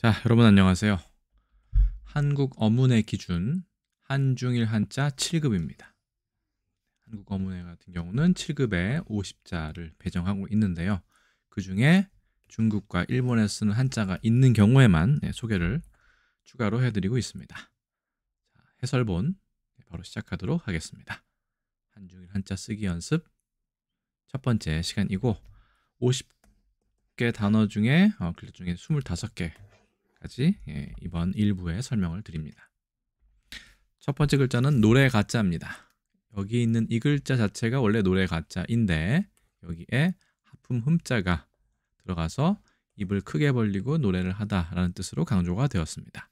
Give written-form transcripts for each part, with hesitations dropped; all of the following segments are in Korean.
자, 여러분 안녕하세요. 한국 어문의 기준 한중일 한자 7급입니다. 한국 어문의 같은 경우는 7급에 50자를 배정하고 있는데요. 그 중에 중국과 일본에 쓰는 한자가 있는 경우에만 소개를 추가로 해드리고 있습니다. 자, 해설본 바로 시작하도록 하겠습니다. 한중일 한자 쓰기 연습 첫 번째 시간이고 50개 단어 중에 글자 중에 25개 까지 이번 1부에 설명을 드립니다. 첫 번째 글자는 노래 가짜입니다. 여기 있는 이 글자 자체가 원래 노래 가짜인데 여기에 하품 흠자가 들어가서 입을 크게 벌리고 노래를 하다라는 뜻으로 강조가 되었습니다.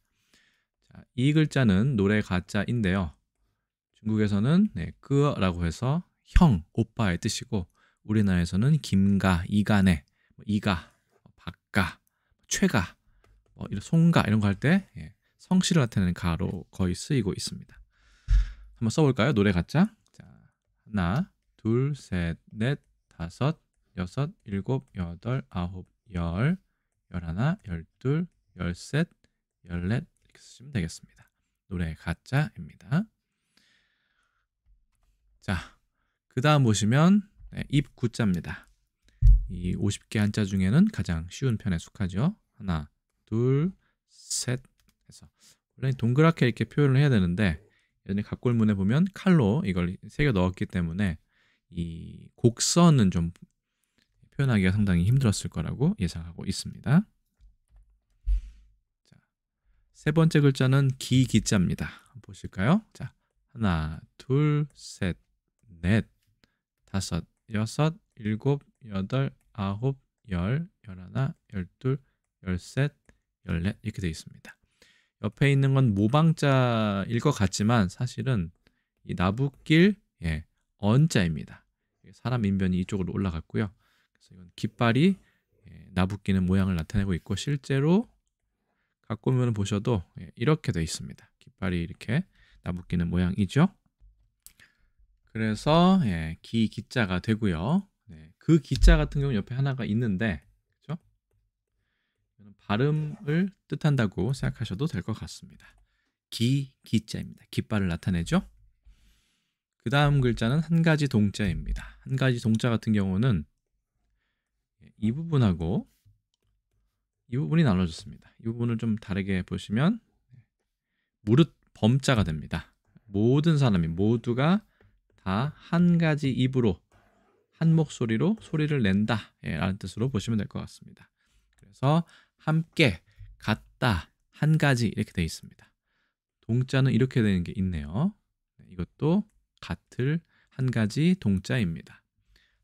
자, 이 글자는 노래 가짜인데요. 중국에서는 끄어라고 해서 형, 오빠의 뜻이고 우리나라에서는 김가, 이간의 이가, 박가, 최가 이런 송가 이런 거 할 때 성씨를 나타내는 가로 거의 쓰이고 있습니다. 한번 써볼까요? 노래 가짜. 자, 하나, 둘, 셋, 넷, 다섯, 여섯, 일곱, 여덟, 아홉, 열, 열하나, 열둘, 열셋, 열넷 이렇게 쓰시면 되겠습니다. 노래 가짜입니다. 자, 그 다음 보시면 입 구자입니다. 이 50개 한자 중에는 가장 쉬운 편에 속하죠. 하나, 둘, 셋 해서 원래 동그랗게 이렇게 표현을 해야 되는데 예전에 각골문에 보면 칼로 이걸 새겨 넣었기 때문에 이 곡선은 좀 표현하기가 상당히 힘들었을 거라고 예상하고 있습니다. 자, 세 번째 글자는 기기자입니다. 보실까요? 자, 하나, 둘, 셋, 넷, 다섯, 여섯, 일곱, 여덟, 아홉, 열, 열하나, 열둘, 열셋, 열넷 이렇게 되어 있습니다. 옆에 있는 건 모방자일 것 같지만 사실은 이 나붓길 언자입니다. 사람 인변이 이쪽으로 올라갔고요. 그래서 이건 깃발이 나붓기는 모양을 나타내고 있고 실제로 갖고 오면 보셔도 이렇게 되어 있습니다. 깃발이 이렇게 나붓기는 모양이죠. 그래서 기자가 되고요. 그 기자 같은 경우는 옆에 하나가 있는데 그렇죠? 발음을 뜻한다고 생각하셔도 될 것 같습니다. 기자입니다. 깃발을 나타내죠. 그 다음 글자는 한 가지 동자입니다. 한 가지 동자 같은 경우는 이 부분하고 이 부분이 나눠졌습니다. 이 부분을 좀 다르게 보시면 무릇 범자가 됩니다. 모든 사람이 모두가 다 한 가지 입으로 한 목소리로 소리를 낸다 라는 뜻으로 보시면 될 것 같습니다. 그래서 함께, 같다, 한 가지 이렇게 되어 있습니다. 동자는 이렇게 되는 게 있네요. 이것도 같을 한 가지 동자입니다.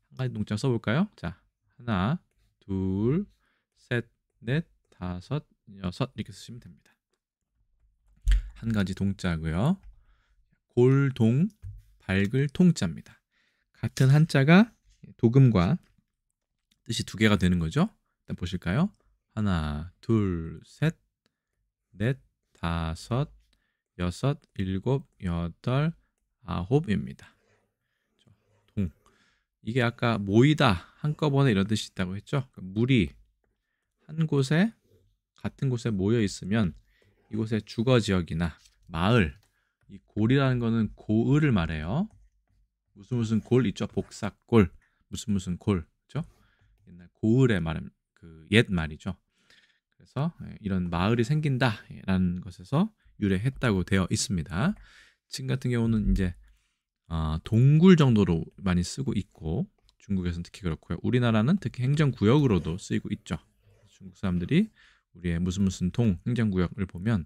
한 가지 동자 써볼까요? 자, 하나, 둘, 셋, 넷, 다섯, 여섯 이렇게 쓰시면 됩니다. 한 가지 동자고요. 골동, 밝을 통자입니다. 같은 한자가 도금과 뜻이 두 개가 되는 거죠. 일단 보실까요? 하나, 둘, 셋, 넷, 다섯, 여섯, 일곱, 여덟, 아홉입니다. 동. 이게 아까 모이다, 한꺼번에 이런 뜻이 있다고 했죠. 물이 한 곳에 같은 곳에 모여 있으면 이곳의 주거 지역이나 마을, 이 골이라는 거는 고을을 말해요. 무슨 골 있죠? 복사골, 무슨 골, 그렇죠? 옛날 고을의 말은 그 옛 말이죠. 그래서 이런 마을이 생긴다라는 것에서 유래했다고 되어 있습니다. 지금 같은 경우는 이제 동굴 정도로 많이 쓰고 있고 중국에서는 특히 그렇고요. 우리나라는 특히 행정구역으로도 쓰이고 있죠. 중국 사람들이 우리의 무슨 동 행정구역을 보면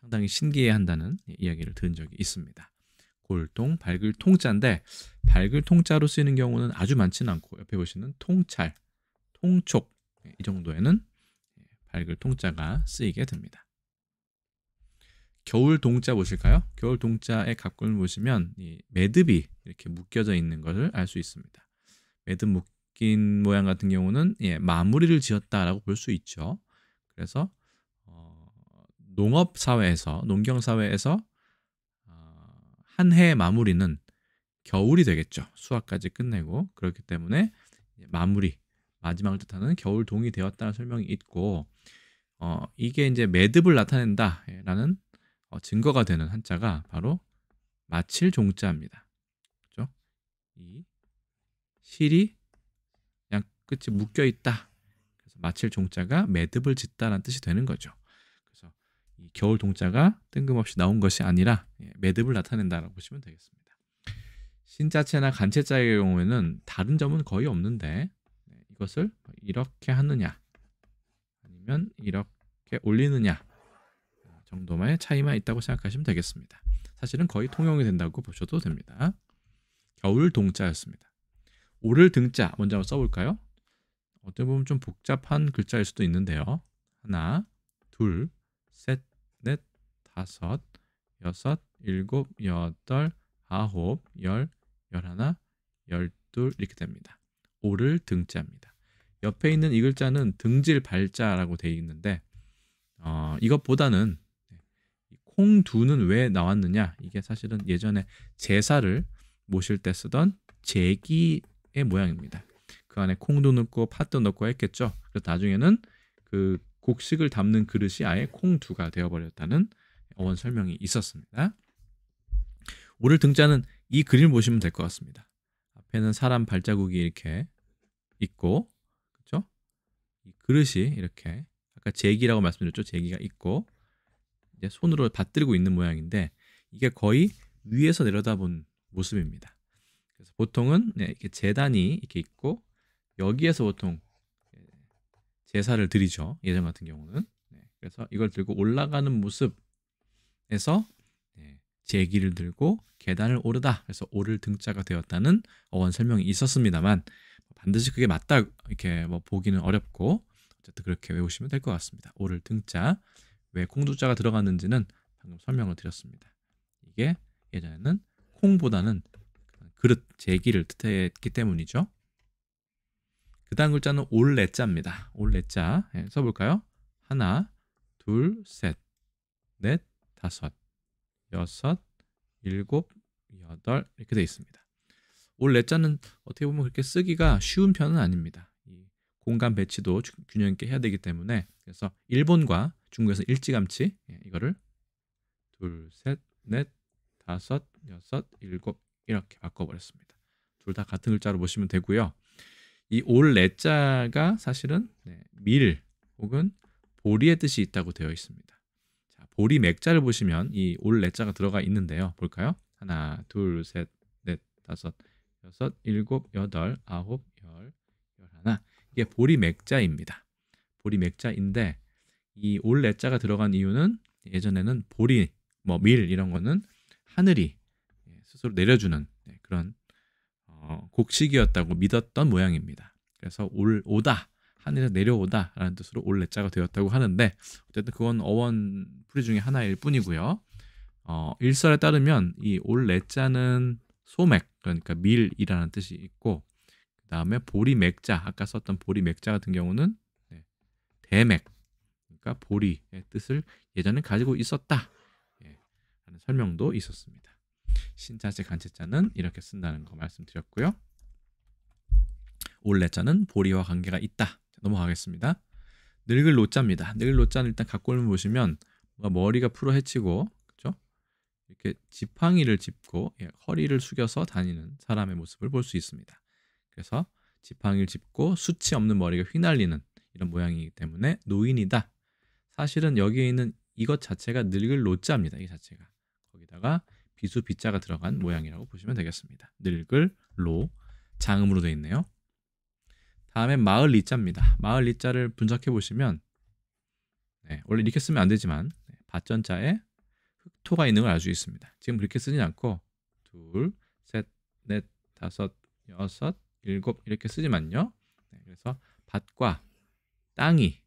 상당히 신기해한다는 이야기를 들은 적이 있습니다. 골동, 밝을 통자인데 밝을 통자로 쓰이는 경우는 아주 많지는 않고 옆에 보시는 통찰, 통촉 이 정도에는 밝을 통자가 쓰이게 됩니다. 겨울 동자 보실까요? 겨울 동자의 각본을 보시면 이 매듭이 이렇게 묶여져 있는 것을 알 수 있습니다. 매듭 묶인 모양 같은 경우는 마무리를 지었다라고 볼 수 있죠. 그래서 농업 사회에서 농경 사회에서 한 해의 마무리는 겨울이 되겠죠. 수확까지 끝내고 그렇기 때문에 마무리 마지막을 뜻하는 겨울 동이 되었다는 설명이 있고 이게 이제 매듭을 나타낸다라는 증거가 되는 한자가 바로 마칠 종자입니다. 그렇죠? 이 실이 그냥 끝이 묶여 있다. 그래서 마칠 종자가 매듭을 짓다라는 뜻이 되는 거죠. 그래서 이 겨울 동자가 뜬금없이 나온 것이 아니라 매듭을 나타낸다라고 보시면 되겠습니다. 신자체나 간체자의 경우에는 다른 점은 거의 없는데 이것을 이렇게 하느냐 아니면 이렇게 올리느냐 정도만의 차이만 있다고 생각하시면 되겠습니다. 사실은 거의 통용이 된다고 보셔도 됩니다. 겨울 동자였습니다. 오를 등자 먼저 한번 써볼까요? 어떻게 보면 좀 복잡한 글자일 수도 있는데요. 하나, 둘, 셋, 넷, 다섯, 여섯, 일곱, 여덟, 아홉, 열, 열하나, 열둘 이렇게 됩니다. 오를 등자입니다. 옆에 있는 이 글자는 등질 발자라고 되어 있는데 이것보다는 콩두는 왜 나왔느냐? 이게 사실은 예전에 제사를 모실 때 쓰던 제기의 모양입니다. 그 안에 콩도 넣고 팥도 넣고 했겠죠. 그래서 나중에는 그 곡식을 담는 그릇이 아예 콩두가 되어버렸다는 어원 설명이 있었습니다. 오를 등자는 이 그림을 보시면 될 것 같습니다. 앞에는 사람 발자국이 이렇게 있고, 그렇죠? 이 그릇이 이렇게 아까 제기라고 말씀드렸죠. 제기가 있고 이제 손으로 받들고 있는 모양인데 이게 거의 위에서 내려다본 모습입니다. 그래서 보통은 이렇게 제단이 이렇게 있고 여기에서 보통 제사를 드리죠. 예전 같은 경우는. 그래서 이걸 들고 올라가는 모습에서 제기를 들고 계단을 오르다. 그래서 오를 등자가 되었다는 어원 설명이 있었습니다만 반드시 그게 맞다 이렇게 뭐 보기는 어렵고 어쨌든 그렇게 외우시면 될 것 같습니다. 오를 등자. 왜 콩두자가 들어갔는지는 방금 설명을 드렸습니다. 이게 예전에는 콩보다는 그릇 제기를 뜻했기 때문이죠. 그 다음 글자는 올레자입니다. 올레자 써볼까요? 하나, 둘, 셋, 넷, 다섯, 여섯, 일곱, 여덟 이렇게 되어 있습니다. 올레자는 어떻게 보면 그렇게 쓰기가 쉬운 편은 아닙니다. 이 공간 배치도 균형 있게 해야 되기 때문에 그래서 일본과 중국에서 일찌감치 이거를 둘, 셋, 넷, 다섯, 여섯, 일곱 이렇게 바꿔버렸습니다. 둘 다 같은 글자로 보시면 되고요. 이 올레자가 사실은 밀 혹은 보리의 뜻이 있다고 되어 있습니다. 자, 보리 맥자를 보시면 이 올레자가 들어가 있는데요. 볼까요? 하나, 둘, 셋, 넷, 다섯, 여섯, 일곱, 여덟, 아홉, 열, 열하나 이게 보리 맥자입니다. 보리 맥자인데 이 올레자가 들어간 이유는 예전에는 보리, 뭐 밀 이런 거는 하늘이 스스로 내려주는 그런 곡식이었다고 믿었던 모양입니다. 그래서 오다, 하늘에서 내려오다 라는 뜻으로 올레자가 되었다고 하는데 어쨌든 그건 어원 풀이 중에 하나일 뿐이고요. 일설에 따르면 이 올레자는 소맥, 그러니까 밀이라는 뜻이 있고 그 다음에 보리맥자, 아까 썼던 보리맥자 같은 경우는 대맥, 그러니까 보리의 뜻을 예전에 가지고 있었다 라는 설명도 있었습니다. 신자체 간체자는 이렇게 쓴다는 거 말씀드렸고요. 올레자는 보리와 관계가 있다. 자, 넘어가겠습니다. 늙을 노자입니다. 늙을 노자는 일단 각골문 보시면 머리가 풀어헤치고 그렇죠? 이렇게 지팡이를 짚고 허리를 숙여서 다니는 사람의 모습을 볼 수 있습니다. 그래서 지팡이를 짚고 수치 없는 머리가 휘날리는 이런 모양이기 때문에 노인이다. 사실은 여기에 있는 이것 자체가 늙을 노자입니다. 이 자체가 거기다가 비수 비자가 들어간 모양이라고 보시면 되겠습니다. 늙을 로 장음으로 되어 있네요. 다음에 마을 리자입니다. 마을 리자를 분석해 보시면 원래 이렇게 쓰면 안 되지만 밭전자에 흑토가 있는 걸 알 수 있습니다. 지금 그렇게 쓰지 않고 둘, 셋, 넷, 다섯, 여섯, 일곱 이렇게 쓰지만요. 그래서 밭과 땅이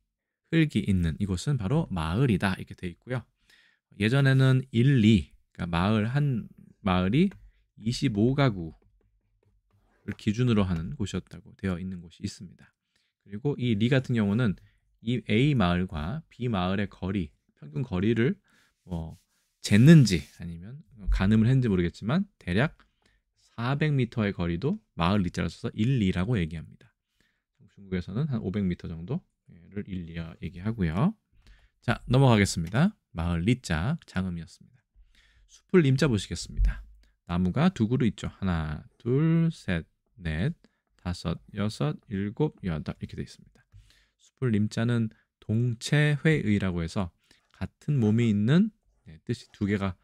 흙이 있는 이곳은 바로 마을이다 이렇게 되어 있고요. 예전에는 1, 2 그러니까 한 마을이 25가구를 기준으로 하는 곳이었다고 되어 있는 곳이 있습니다. 그리고 이 리 같은 경우는 이 A 마을과 B 마을의 거리, 평균 거리를 쟀는지 아니면 가늠을 했는지 모르겠지만 대략 400m의 거리도 마을 리자를 써서 1, 2라고 얘기합니다. 중국에서는 한 500m 정도를 1, 2라 얘기하고요. 자, 넘어가겠습니다. 마을 리자 장음이었습니다. 숲을 림자 보시겠습니다. 나무가 두 그루 있죠. 하나, 둘, 셋, 넷, 다섯, 여섯, 일곱, 여덟 이렇게 되어 있습니다. 숲을 림자는 동체회의라고 해서 같은 몸이 있는 뜻이 두 개가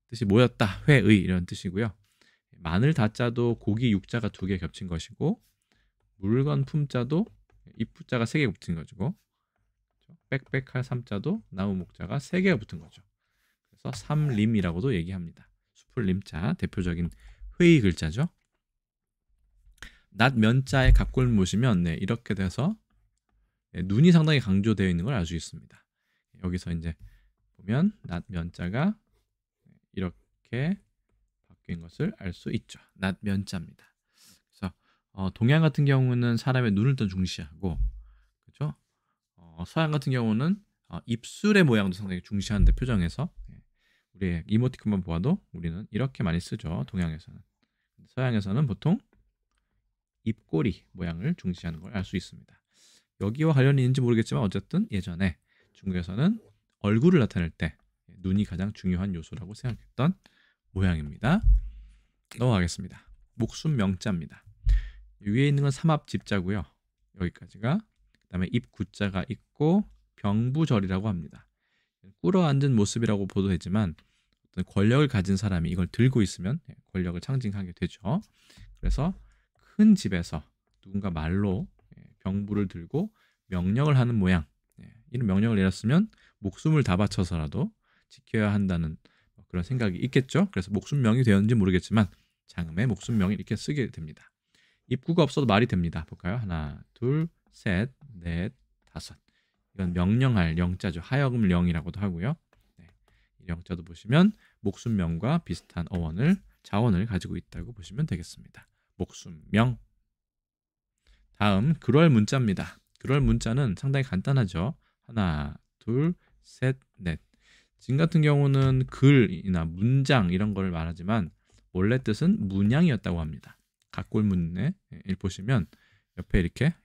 뜻이 모였다. 회의 이런 뜻이고요. 마늘 다자도 고기 육자가 두 개 겹친 것이고 물건 품자도 입자가 세 개 붙은 거죠. 빽빽할 삼자도 나무 목자가 세 개가 붙은 거죠. 그래서 삼림이라고도 얘기합니다. 숲을 림자 대표적인 회의 글자죠. 낫 면자의 갑골 보시면 이렇게 돼서 눈이 상당히 강조되어 있는 걸 알 수 있습니다. 여기서 이제 보면 낫 면자가 이렇게 바뀐 것을 알 수 있죠. 낫 면자입니다. 그래서 동양 같은 경우는 사람의 눈을 더 중시하고, 그렇죠? 서양 같은 경우는 입술의 모양도 상당히 중시하는데 표정에서 우리 이모티콘만 보아도 우리는 이렇게 많이 쓰죠. 동양에서는. 서양에서는 보통 입꼬리 모양을 중시하는 걸 알 수 있습니다. 여기와 관련이 있는지 모르겠지만 어쨌든 예전에 중국에서는 얼굴을 나타낼 때 눈이 가장 중요한 요소라고 생각했던 모양입니다. 넘어가겠습니다. 목숨 명자입니다. 위에 있는 건 삼합집자고요. 여기까지가. 그 다음에 입구자가 있고 병부절이라고 합니다. 꿇어앉은 모습이라고 보도 되지만 어떤 권력을 가진 사람이 이걸 들고 있으면 권력을 상징하게 되죠. 그래서 큰 집에서 누군가 말로 병부를 들고 명령을 하는 모양, 이런 명령을 내렸으면 목숨을 다 바쳐서라도 지켜야 한다는 그런 생각이 있겠죠. 그래서 목숨명이 되었는지 모르겠지만 장음에 목숨명이 이렇게 쓰게 됩니다. 입구가 없어도 말이 됩니다. 볼까요? 하나, 둘, 셋, 넷, 다섯. 이건 명령할 영자죠. 하여금 영이라고도 하고요. 이 영자도 보시면 목숨명과 비슷한 자원을 가지고 있다고 보시면 되겠습니다. 목숨명. 다음 글월 문자입니다. 글월 문자는 상당히 간단하죠. 하나, 둘, 셋, 넷. 지금 같은 경우는 글이나 문장 이런 걸 말하지만 원래 뜻은 문양이었다고 합니다. 각골문에 보시면 옆에 이렇게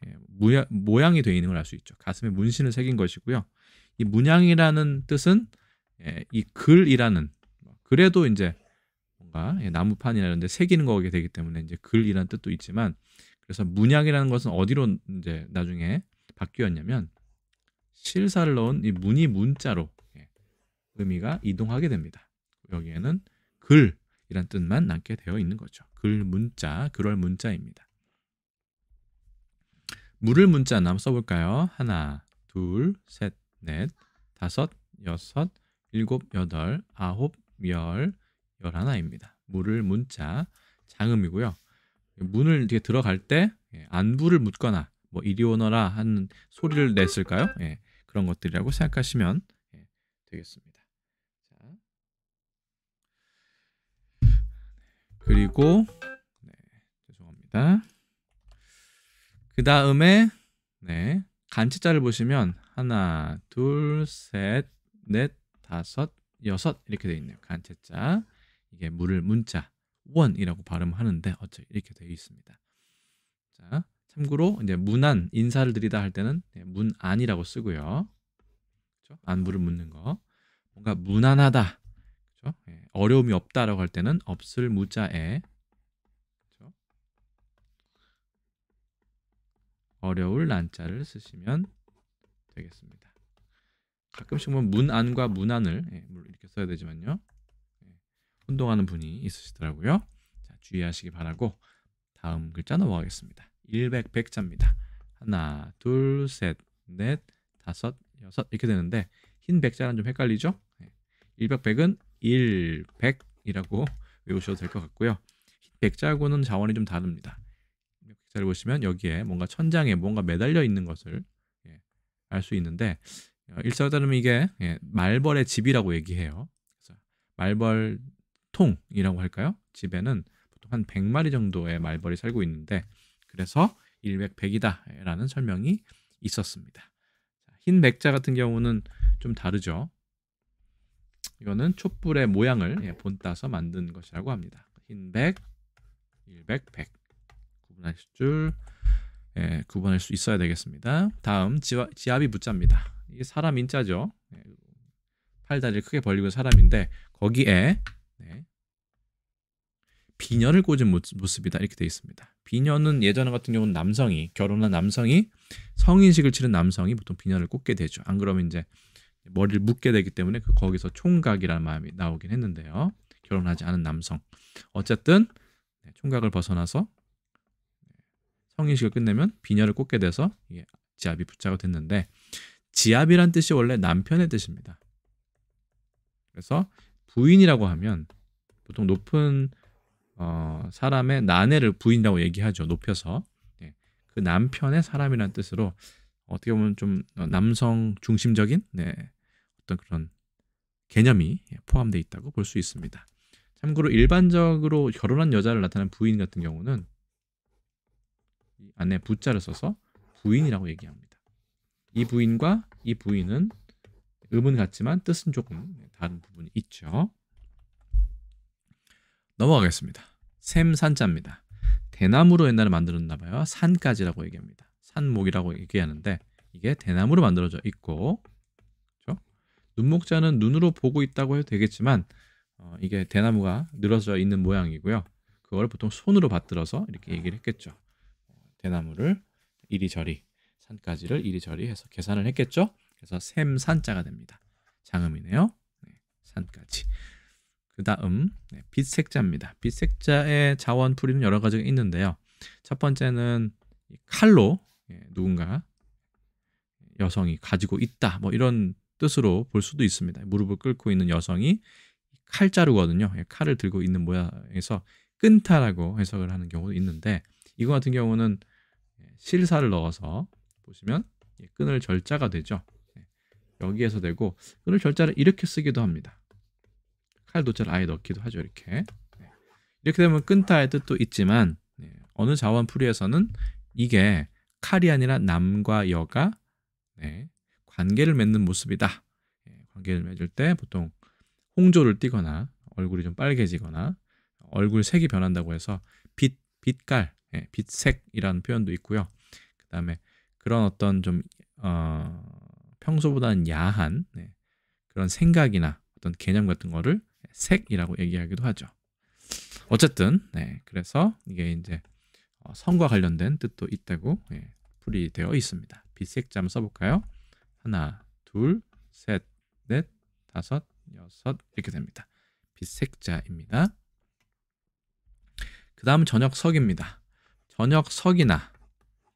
모양이 되어 있는 걸 알 수 있죠. 가슴에 문신을 새긴 것이고요. 이 문양이라는 뜻은 이 글이라는, 그래도 이제 뭔가 나무판이나 이런 데 새기는 거게 되기 때문에 이제 글이라는 뜻도 있지만, 그래서 문양이라는 것은 어디로 이제 나중에 바뀌었냐면 실사를 넣은 이 문이 문자로 의미가 이동하게 됩니다. 여기에는 글이란 뜻만 남게 되어 있는 거죠. 글 문자, 글월 문자입니다. 물을 문자 한번 써볼까요? 하나, 둘, 셋, 넷, 다섯, 여섯, 일곱, 여덟, 아홉, 열, 열하나입니다. 물을 문자 장음이고요. 문을 이렇게 들어갈 때 안부를 묻거나 뭐 이리 오너라 하는 소리를 냈을까요? 그런 것들이라고 생각하시면 되겠습니다. 자, 그리고 죄송합니다. 그 다음에 간치자를 보시면 하나, 둘, 셋, 넷, 다섯, 여섯 이렇게 되어 있네요. 간치자. 이게 물을 문자 원이라고 발음하는데 어차피 이렇게 되어 있습니다. 자, 참고로 이제 문안 인사를 드리다 할 때는 문안이라고 쓰고요. 그렇죠? 안부를 묻는 거. 뭔가 무난하다, 그렇죠? 어려움이 없다라고 할 때는 없을 무자에, 그렇죠? 어려울 난자를 쓰시면 되겠습니다. 가끔씩 보면 문안과 문안을 이렇게 써야 되지만요. 혼동하는 분이 있으시더라고요. 자, 주의하시기 바라고 다음 글자 넘어가겠습니다. 일백백자입니다. 하나, 둘, 셋, 넷, 다섯, 여섯 이렇게 되는데 흰 백자는 좀 헷갈리죠? 일백백은 일백이라고 외우셔도 될 것 같고요. 흰 백자하고는 자원이 좀 다릅니다. 백자를 보시면 여기에 뭔가 천장에 뭔가 매달려 있는 것을 알 수 있는데 일사에 따르면 이게 말벌의 집이라고 얘기해요. 그래서 말벌통이라고 할까요? 집에는 보통 한 100마리 정도의 말벌이 살고 있는데 그래서 일백백이다라는 설명이 있었습니다. 흰 백자 같은 경우는 좀 다르죠. 이거는 촛불의 모양을 본따서 만든 것이라고 합니다. 흰백, 일백백 구분할 수 있어야 되겠습니다. 다음 지압이 무자입니다. 이게 사람 인자죠. 네, 팔다리를 크게 벌리고 사람인데 거기에 네, 비녀를 꽂은 모습이다 이렇게 되어 있습니다. 비녀는 예전 같은 경우는 남성이 결혼한 남성이 성인식을 치른 남성이 보통 비녀를 꽂게 되죠. 안 그러면 이제 머리를 묶게 되기 때문에 거기서 총각이라는 마음이 나오긴 했는데요. 결혼하지 않은 남성. 어쨌든 총각을 벗어나서 성인식을 끝내면 비녀를 꽂게 돼서 이게 지압이 부자가 됐는데 지압이란 뜻이 원래 남편의 뜻입니다. 그래서 부인이라고 하면 보통 높은 사람의 나내를 부인이라고 얘기하죠. 높여서. 그 남편의 사람이라는 뜻으로 어떻게 보면 좀 남성 중심적인 어떤 그런 개념이 포함되어 있다고 볼 수 있습니다. 참고로 일반적으로 결혼한 여자를 나타내는 부인 같은 경우는 이 안에 부자를 써서 부인이라고 얘기합니다. 이 부인과 이 부인은 음은 같지만 뜻은 조금 다른 부분이 있죠. 넘어가겠습니다. 샘산자입니다. 대나무로 옛날에 만들었나 봐요. 산까지라고 얘기합니다. 산목이라고 얘기하는데 이게 대나무로 만들어져 있고 그렇죠? 눈목자는 눈으로 보고 있다고 해도 되겠지만 이게 대나무가 늘어져 있는 모양이고요. 그걸 보통 손으로 받들어서 이렇게 얘기를 했겠죠. 대나무를 이리저리 산까지를 이리저리 해서 계산을 했겠죠. 그래서 샘산자가 됩니다. 장음이네요. 산까지. 그 다음 빛색자입니다. 빛색자의 자원풀이는 여러 가지가 있는데요. 첫 번째는 칼로 누군가 여성이 가지고 있다 뭐 이런 뜻으로 볼 수도 있습니다. 무릎을 꿇고 있는 여성이 칼자루거든요. 칼을 들고 있는 모양에서 끈타라고 해석을 하는 경우도 있는데 이거 같은 경우는 실사를 넣어서 보시면 끈을 절자가 되죠. 여기에서 되고 끈을 절자를 이렇게 쓰기도 합니다. 칼 도자를 아예 넣기도 하죠. 이렇게 되면 끈타의 뜻도 있지만 어느 자원풀이에서는 이게 칼이 아니라 남과 여가 관계를 맺는 모습이다. 관계를 맺을 때 보통 홍조를 띠거나 얼굴이 좀 빨개지거나 얼굴 색이 변한다고 해서 빛깔, 빛색이라는 표현도 있고요. 그 다음에 그런 어떤 좀 평소보다는 야한 그런 생각이나 어떤 개념 같은 거를 색이라고 얘기하기도 하죠. 어쨌든 그래서 이게 이제 성과 관련된 뜻도 있다고 풀이되어 있습니다. 빛색자 한번 써볼까요? 하나, 둘, 셋, 넷, 다섯, 여섯 이렇게 됩니다. 빛색자입니다. 그 다음은 저녁석입니다. 저녁석이나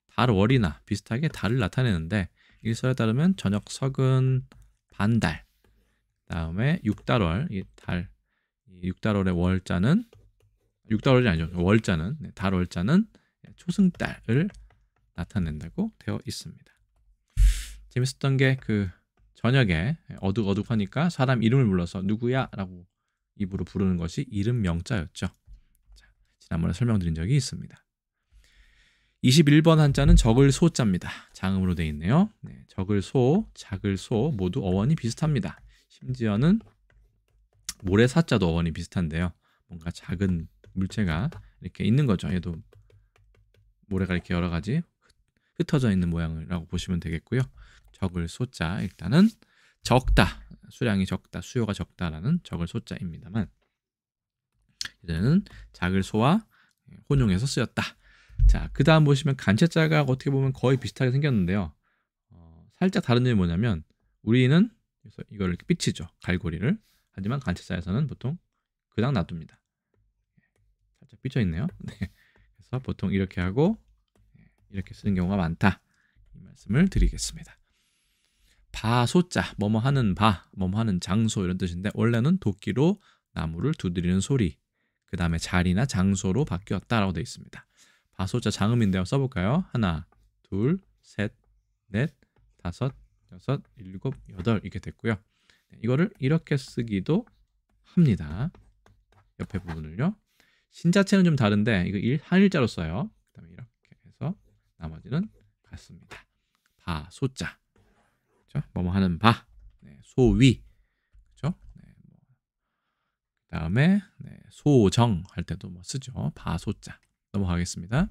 달월이나 비슷하게 달을 나타내는데 일설에 따르면 저녁석은 반달, 그 다음에 육달월, 이 육달월의 월자는 육달월이 아니죠. 월자는 달월자는 초승달을 나타낸다고 되어 있습니다. 재밌었던 게 그 저녁에 어둑어둑하니까 사람 이름을 불러서 누구야라고 입으로 부르는 것이 이름 명자였죠. 자, 지난번에 설명드린 적이 있습니다. 21번 한자는 적을 소자입니다. 장음으로 되어 있네요. 적을 소, 작을 소 모두 어원이 비슷합니다. 심지어는 모래사자도 어원이 비슷한데요. 뭔가 작은 물체가 이렇게 있는 거죠. 얘도 모래가 이렇게 여러 가지 흩어져 있는 모양이라고 보시면 되겠고요. 적을 소자 일단은 적다, 수량이 적다, 수요가 적다라는 적을 소자입니다만 이제는 작을 소와 혼용해서 쓰였다. 자, 그 다음 보시면 간체자가 어떻게 보면 거의 비슷하게 생겼는데요. 살짝 다른 점이 뭐냐면 우리는 그래서 이걸 이렇게 삐치죠. 갈고리를. 하지만 간체자에서는 보통 그냥 놔둡니다. 살짝 삐쳐 있네요. 그래서 보통 이렇게 하고 이렇게 쓰는 경우가 많다. 이 말씀을 드리겠습니다. 바소자, 뭐뭐 하는 바, 뭐뭐 하는 장소 이런 뜻인데 원래는 도끼로 나무를 두드리는 소리, 그 다음에 자리나 장소로 바뀌었다라고 되어 있습니다. 바소자 장음인데요. 써볼까요? 하나, 둘, 셋, 넷, 다섯, 여섯, 일곱, 여덟 이렇게 됐고요. 이거를 이렇게 쓰기도 합니다. 옆에 부분을요. 신자체는 좀 다른데 이거 한일자로 써요. 그 다음에 이렇게 해서 나머지는 같습니다. 바, 소자. 그렇죠? 뭐뭐 하는 바. 소위. 그렇죠? 그다음에 소정 할 때도 뭐 쓰죠. 바, 소자. 넘어가겠습니다.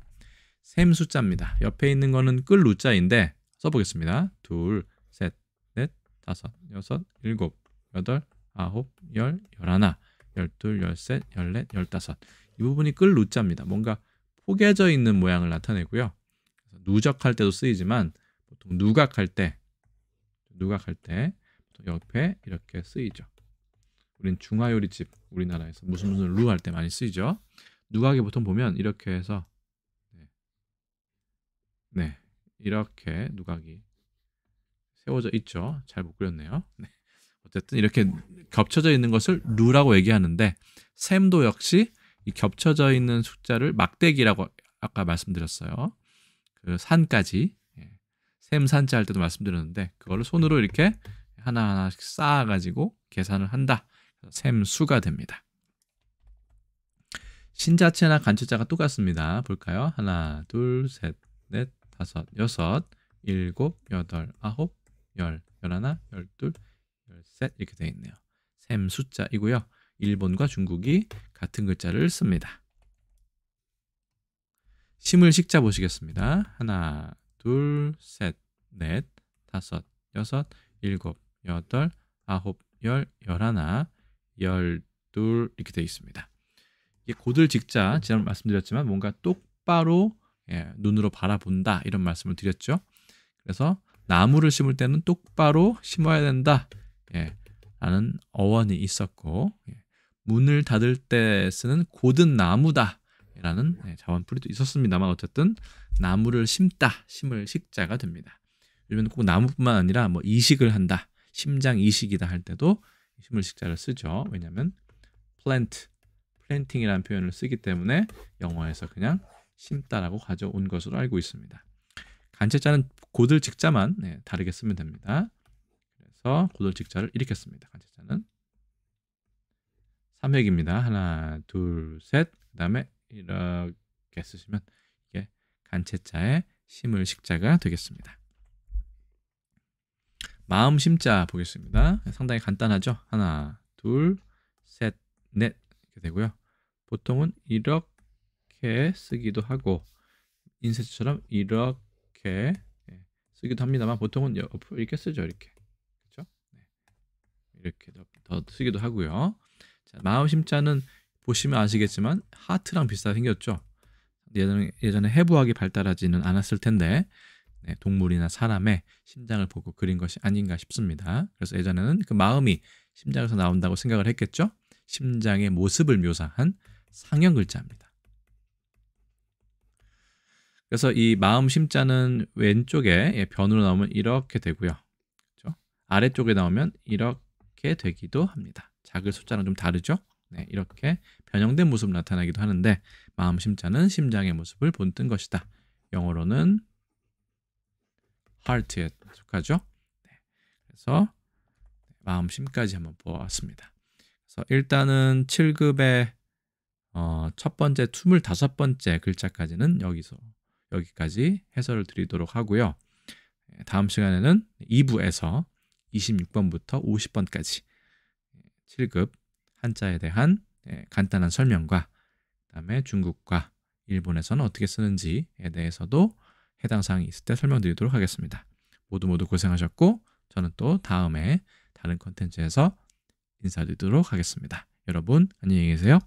샘수자입니다. 옆에 있는 거는 끌 루자인데 써보겠습니다. 둘, 셋, 다섯, 여섯, 일곱, 여덟, 아홉, 열, 열하나, 열둘, 열셋, 열넷, 열다섯. 이 부분이 끌 누자입니다. 뭔가 포개져 있는 모양을 나타내고요. 그래서 누적할 때도 쓰이지만 보통 누각할 때 옆에 이렇게 쓰이죠. 우린 중화요리집 우리나라에서 무슨 루 할 때 많이 쓰이죠. 누각에 보통 보면 이렇게 해서 이렇게 누각이 세워져 있죠. 잘 못 그렸네요. 어쨌든 이렇게 겹쳐져 있는 것을 루라고 얘기하는데 셈도 역시 이 겹쳐져 있는 숫자를 막대기라고 아까 말씀드렸어요. 그 산까지 셈 산자 할 때도 말씀드렸는데 그거를 손으로 이렇게 하나하나씩 쌓아가지고 계산을 한다. 셈수가 됩니다. 신자체나 간체자가 똑같습니다. 볼까요? 하나, 둘, 셋, 넷, 다섯, 여섯, 일곱, 여덟, 아홉, 열, 열하나, 열둘, 열셋 이렇게 되어 있네요. 셈 숫자이고요. 일본과 중국이 같은 글자를 씁니다. 심을 식자 보시겠습니다. 하나, 둘, 셋, 넷, 다섯, 여섯, 일곱, 여덟, 아홉, 열, 열하나, 열둘 이렇게 되어 있습니다. 이게 고들직자, 지난번 말씀드렸지만 뭔가 똑바로 눈으로 바라본다 이런 말씀을 드렸죠. 그래서 나무를 심을 때는 똑바로 심어야 된다 라는 어원이 있었고 문을 닫을 때 쓰는 고든 나무다 라는 자원풀이도 있었습니다만 어쨌든 나무를 심다, 심을 식자가 됩니다. 요즘에는 꼭 나무뿐만 아니라 뭐 이식을 한다, 심장 이식이다 할 때도 심을 식자를 쓰죠. 왜냐하면 플랜팅이라는 표현을 쓰기 때문에 영어에서 그냥 심다라고 가져온 것으로 알고 있습니다. 간체자는 고들직자만 다르게 쓰면 됩니다. 그래서 고들직자를 이렇게 씁니다. 간체자는 3획입니다. 하나, 둘, 셋. 그 다음에 이렇게 쓰시면 이게 간체자의 심을 식자가 되겠습니다. 마음 심자 보겠습니다. 상당히 간단하죠. 하나, 둘, 셋, 넷 이렇게 되고요. 보통은 이렇게 쓰기도 하고 인쇄처럼 이렇게 쓰기도 합니다만 보통은 이렇게 쓰죠. 이렇게 그렇죠? 이렇게 더 쓰기도 하고요. 자, 마음 심자는 보시면 아시겠지만 하트랑 비슷하게 생겼죠. 예전에 해부학이 발달하지는 않았을 텐데 동물이나 사람의 심장을 보고 그린 것이 아닌가 싶습니다. 그래서 예전에는 그 마음이 심장에서 나온다고 생각을 했겠죠. 심장의 모습을 묘사한 상형 글자입니다. 그래서 이 마음 심자는 왼쪽에 변으로 나오면 이렇게 되고요. 그렇죠? 아래쪽에 나오면 이렇게 되기도 합니다. 작을 숫자랑 좀 다르죠? 이렇게 변형된 모습을 나타나기도 하는데 마음 심자는 심장의 모습을 본뜬 것이다. 영어로는 heart에 속하죠. 그래서 마음심까지 한번 보았습니다. 그래서 일단은 7급의 첫 번째 25번째 글자까지는 여기까지 해설을 드리도록 하고요. 다음 시간에는 2부에서 26번부터 50번까지 7급 한자에 대한 간단한 설명과 그다음에 중국과 일본에서는 어떻게 쓰는지에 대해서도 해당 사항이 있을 때 설명드리도록 하겠습니다. 모두 고생하셨고 저는 또 다음에 다른 컨텐츠에서 인사드리도록 하겠습니다. 여러분 안녕히 계세요.